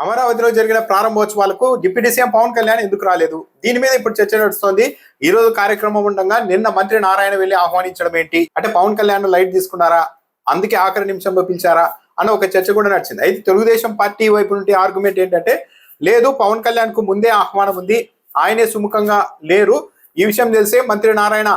అమరావతిలో జరిగిన ప్రారంభోత్సవాలకు deputy CM Pawan Kalyan ఎందుకు రాలేదు? దీని మీద ఇప్పుడు చర్చ నడుస్తోంది. ఈ రోజు కార్యక్రమం ఉండగా నిన్న మంత్రి నారాయణ వెళ్లి ఆహ్వానించడం ఏంటి అంటే పవన్ కళ్యాణ్ లైట్ తీసుకున్నారా, అందుకే ఆఖరి నిమిషంలో పిలిచారా అన్న ఒక చర్చ కూడా నడిచింది. అయితే తెలుగుదేశం పార్టీ వైపు నుండి ఆర్గ్యుమెంట్ ఏంటంటే లేదు, పవన్ కళ్యాణ్ కు ముందే ఆహ్వానం ఉంది, ఆయనే సుముఖంగా లేరు. ఈ విషయం తెలిసే మంత్రి నారాయణ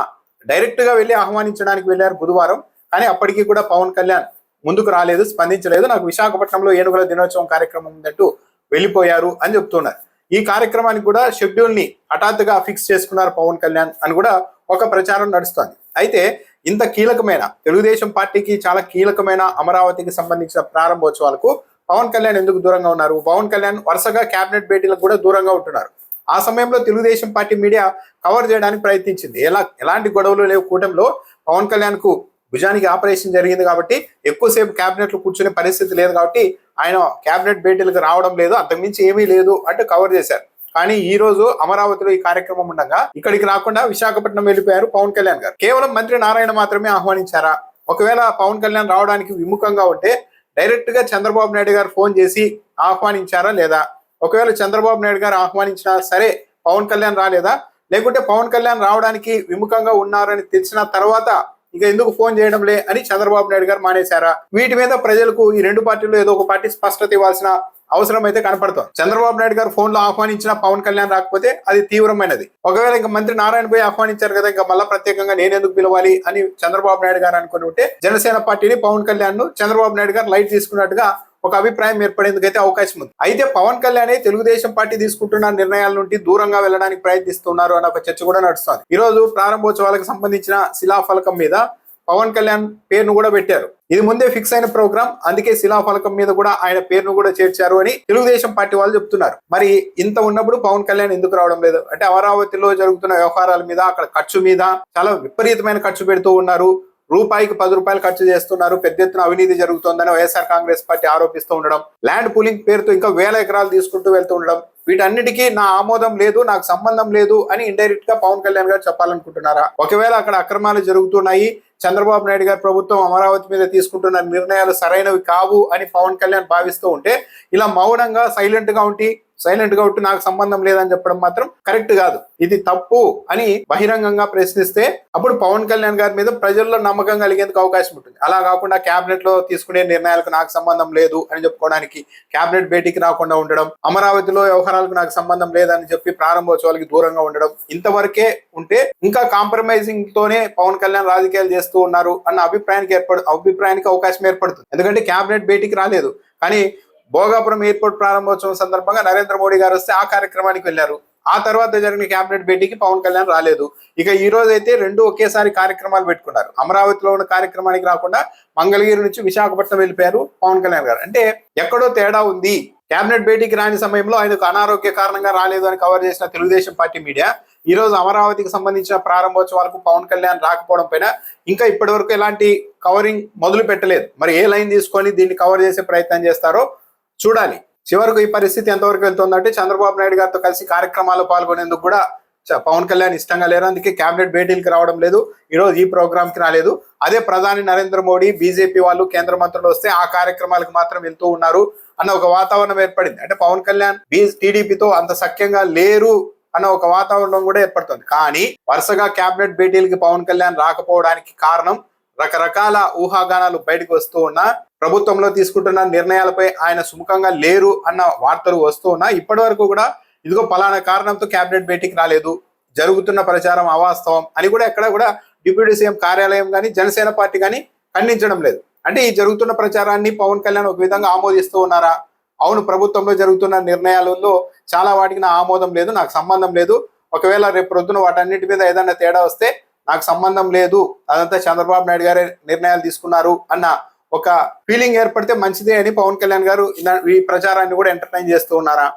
డైరెక్ట్ గా వెళ్లి ఆహ్వానించడానికి వెళ్లారు బుధవారం. కానీ అప్పటికీ కూడా పవన్ కళ్యాణ్ ముందుకు రాలేదు, స్పందించలేదు. నాకు విశాఖపట్నంలో ఏనుగుల దినోత్సవం కార్యక్రమం ఉందంటూ వెళ్ళిపోయారు అని చెప్తున్నారు. ఈ కార్యక్రమానికి కూడా షెడ్యూల్ ని హఠాత్తుగా ఫిక్స్ చేసుకున్నారు పవన్ కళ్యాణ్ అని కూడా ఒక ప్రచారం నడుస్తోంది. అయితే ఇంత కీలకమైన తెలుగుదేశం పార్టీకి చాలా కీలకమైన అమరావతికి సంబంధించిన ప్రారంభోత్సవాలకు పవన్ కళ్యాణ్ ఎందుకు దూరంగా ఉన్నారు? పవన్ కళ్యాణ్ వరుసగా కేబినెట్ భేటీలకు కూడా దూరంగా ఉంటున్నారు. ఆ సమయంలో తెలుగుదేశం పార్టీ మీడియా కవర్ చేయడానికి ప్రయత్నించింది. ఎలాంటి గొడవలు లేవు కూటమిలో, పవన్ కళ్యాణ్ కు భుజానికి ఆపరేషన్ జరిగింది కాబట్టి ఎక్కువసేపు క్యాబినెట్ లో కూర్చునే పరిస్థితి లేదు కాబట్టి ఆయన క్యాబినెట్ భేటీలకు రావడం లేదు, అంతకుమించి ఏమీ లేదు అంటూ కవర్ చేశారు. కానీ ఈ రోజు అమరావతిలో ఈ కార్యక్రమం ఉండగా ఇక్కడికి రాకుండా విశాఖపట్నం వెళ్ళిపోయారు పవన్ కళ్యాణ్ గారు. కేవలం మంత్రి నారాయణ మాత్రమే ఆహ్వానించారా? ఒకవేళ పవన్ కళ్యాణ్ రావడానికి విముఖంగా ఉంటే డైరెక్ట్ గా చంద్రబాబు నాయుడు గారు ఫోన్ చేసి ఆహ్వానించారా లేదా? ఒకవేళ చంద్రబాబు నాయుడు గారు ఆహ్వానించినా సరే పవన్ కళ్యాణ్ రాలేదా? లేకుంటే పవన్ కళ్యాణ్ రావడానికి విముఖంగా ఉన్నారని తెలిసిన తర్వాత ఇక ఎందుకు ఫోన్ చేయడం లే అని చంద్రబాబు నాయుడు గారు మానేశారా? వీటి మీద ప్రజలకు ఈ రెండు పార్టీలు ఏదో ఒక పార్టీ స్పష్టత ఇవ్వాల్సిన అవసరం అయితే కనపడుతుంది. చంద్రబాబు నాయుడు గారు ఫోన్ లో ఆహ్వానించిన పవన్ కళ్యాణ్ రాకపోతే అది తీవ్రమైనది. ఒకవేళ ఇంకా మంత్రి నారాయణ పోయి ఆహ్వానించారు కదా, ఇంకా మళ్ళా ప్రత్యేకంగా నేను ఎందుకు పిలవాలి అని చంద్రబాబు నాయుడు గారు అనుకుని ఉంటే జనసేన పార్టీని పవన్ కళ్యాణ్ ను చంద్రబాబు నాయుడు గారు లైట్ తీసుకున్నట్టుగా ఒక అభిప్రాయం ఏర్పడేందుకైతే అవకాశం ఉంది. అయితే పవన్ కళ్యాణ్ తెలుగుదేశం పార్టీ తీసుకుంటున్న నిర్ణయాల నుండి దూరంగా వెళ్ళడానికి ప్రయత్నిస్తున్నారు అన్న ఒక చర్చ కూడా నడుస్తుంది. ఈ రోజు ప్రారంభోత్సవాలకు సంబంధించిన శిలాఫలకం మీద పవన్ కళ్యాణ్ పేరును కూడా పెట్టారు. ఇది ముందే ఫిక్స్ అయిన ప్రోగ్రామ్, అందుకే శిలాఫలకం మీద కూడా ఆయన పేరును కూడా చేర్చారు అని తెలుగుదేశం పార్టీ వాళ్ళు చెప్తున్నారు. మరి ఇంత ఉన్నప్పుడు పవన్ కళ్యాణ్ ఎందుకు రావడం లేదు అంటే అమరావతిలో జరుగుతున్న వ్యవహారాల మీద, అక్కడ ఖర్చు మీద చాలా విపరీతమైన ఖర్చు పెడుతూ ఉన్నారు. రూపాయికి 10 రూపాయలు ఖర్చు చేస్తున్నారు, పెద్ద ఎత్తున అవినీతి జరుగుతోందని వైఎస్ఆర్ కాంగ్రెస్ పార్టీ ఆరోపిస్తూ ఉండడం, ల్యాండ్ పూలింగ్ పేరుతో ఇంకా 1000 ఎకరాలు తీసుకుంటూ వెళ్తూ ఉండడం, వీటన్నిటికీ నా ఆమోదం లేదు, నాకు సంబంధం లేదు అని ఇండైరెక్ట్ గా పవన్ కళ్యాణ్ గారు చెప్పాలనుకుంటున్నారా? ఒకవేళ అక్కడ అక్రమాలు జరుగుతున్నాయి, చంద్రబాబు నాయుడు గారి ప్రభుత్వం అమరావతి మీద తీసుకుంటున్న నిర్ణయాలు సరైనవి కావు అని పవన్ కళ్యాణ్ భావిస్తూ ఉంటే ఇలా మౌనంగా సైలెంట్ గా ఉంటే నాకు సంబంధం లేదని చెప్పడం మాత్రం కరెక్ట్ కాదు. ఇది తప్పు అని బహిరంగంగా ప్రశ్నిస్తే అప్పుడు పవన్ కళ్యాణ్ గారి మీద ప్రజల్లో నమ్మకం కలిగేందుకు అవకాశం ఉంటుంది. అలా కాకుండా కేబినెట్ లో తీసుకునే నిర్ణయాలకు నాకు సంబంధం లేదు అని చెప్పుకోవడానికి కేబినెట్ భేటీకి రాకుండా ఉండడం, అమరావతిలో వ్యవహారాలకు నాకు సంబంధం లేదని చెప్పి ప్రారంభోత్సవాలకి దూరంగా ఉండడం, ఇంతవరకే ఉంటే ఇంకా కాంప్రమైజింగ్ తోనే పవన్ కళ్యాణ్ రాజకీయాలు చేస్తూ ఉన్నారు అన్న అభిప్రాయానికి అవకాశం ఏర్పడుతుంది. ఎందుకంటే కేబినెట్ భేటీకి రాలేదు, కానీ భోగాపురం ఎయిర్పోర్ట్ ప్రారంభోత్సవం సందర్భంగా నరేంద్ర మోడీ గారు వస్తే ఆ కార్యక్రమానికి వెళ్లారు. ఆ తర్వాత జరిగిన కేబినెట్ భేటీకి పవన్ కళ్యాణ్ రాలేదు. ఇక ఈ రోజు అయితే రెండు ఒకేసారి కార్యక్రమాలు పెట్టుకున్నారు. అమరావతిలో ఉన్న కార్యక్రమానికి రాకుండా మంగళగిరి నుంచి విశాఖపట్నం వెళ్ళిపోయారు పవన్ కళ్యాణ్ గారు. అంటే ఎక్కడో తేడా ఉంది. కేబినెట్ భేటీకి రాని సమయంలో ఆయనకు అనారోగ్య కారణంగా రాలేదు అని కవర్ చేసిన తెలుగుదేశం పార్టీ మీడియా ఈ రోజు అమరావతికి సంబంధించిన ప్రారంభోత్సవాలకు పవన్ కళ్యాణ్ రాకపోవడం పైన ఇంకా ఇప్పటి వరకు ఎలాంటి కవరింగ్ మొదలు పెట్టలేదు. మరి ఏ లైన్ తీసుకొని దీన్ని కవర్ చేసే ప్రయత్నం చేస్తారో చూడాలి. చివరకు ఈ పరిస్థితి ఎంతవరకు వెళ్తుందంటే చంద్రబాబు నాయుడు గారితో కలిసి కార్యక్రమాల్లో పాల్గొనేందుకు కూడా పవన్ కళ్యాణ్ ఇష్టంగా లేరు, అందుకే కేబినెట్ భేటీలకు రావడం లేదు, ఈ రోజు ఈ ప్రోగ్రామ్ కి రాలేదు. అదే ప్రధాని నరేంద్ర మోడీ, బీజేపీ వాళ్ళు, కేంద్ర మంత్రులు వస్తే ఆ కార్యక్రమాలకు మాత్రం వెళ్తూ ఉన్నారు అన్న ఒక వాతావరణం ఏర్పడింది. అంటే పవన్ కళ్యాణ్ టీడీపీతో అంత సఖ్యంగా లేరు అన్న ఒక వాతావరణం కూడా ఏర్పడుతుంది. కానీ వరుసగా కేబినెట్ భేటీలకి పవన్ కళ్యాణ్ రాకపోవడానికి కారణం రకరకాల ఊహాగానాలు బయటకు వస్తూ ఉన్నా, ప్రభుత్వంలో తీసుకుంటున్న నిర్ణయాలపై ఆయన సుముఖంగా లేరు అన్న వార్తలు వస్తూ ఉన్నా, ఇప్పటి వరకు కూడా ఇదిగో పలానా కారణంతో కేబినెట్ భేటీకి రాలేదు, జరుగుతున్న ప్రచారం అవాస్తవం అని కూడా ఎక్కడ కూడా డిప్యూటీ సీఎం కార్యాలయం కానీ జనసేన పార్టీ కానీ ఖండించడం లేదు. అంటే ఈ జరుగుతున్న ప్రచారాన్ని పవన్ కళ్యాణ్ ఒక విధంగా ఆమోదిస్తూ ఉన్నారా? అవును, ప్రభుత్వంలో జరుగుతున్న నిర్ణయాలలో చాలా వాటికి నా ఆమోదం లేదు, నాకు సంబంధం లేదు, ఒకవేళ రేపు ప్రొద్దున వాటన్నిటి మీద ఏదైనా తేడా వస్తే నాకు సంబంధం లేదు, అదంతా చంద్రబాబు నాయుడు గారే నిర్ణయాలు తీసుకున్నారు అన్న ఒక ఫీలింగ్ ఏర్పడితే మంచిదే అని పవన్ కళ్యాణ్ గారు ఈ ప్రచారాన్ని కూడా ఎంటర్టైన్ చేస్తూ ఉన్నారా?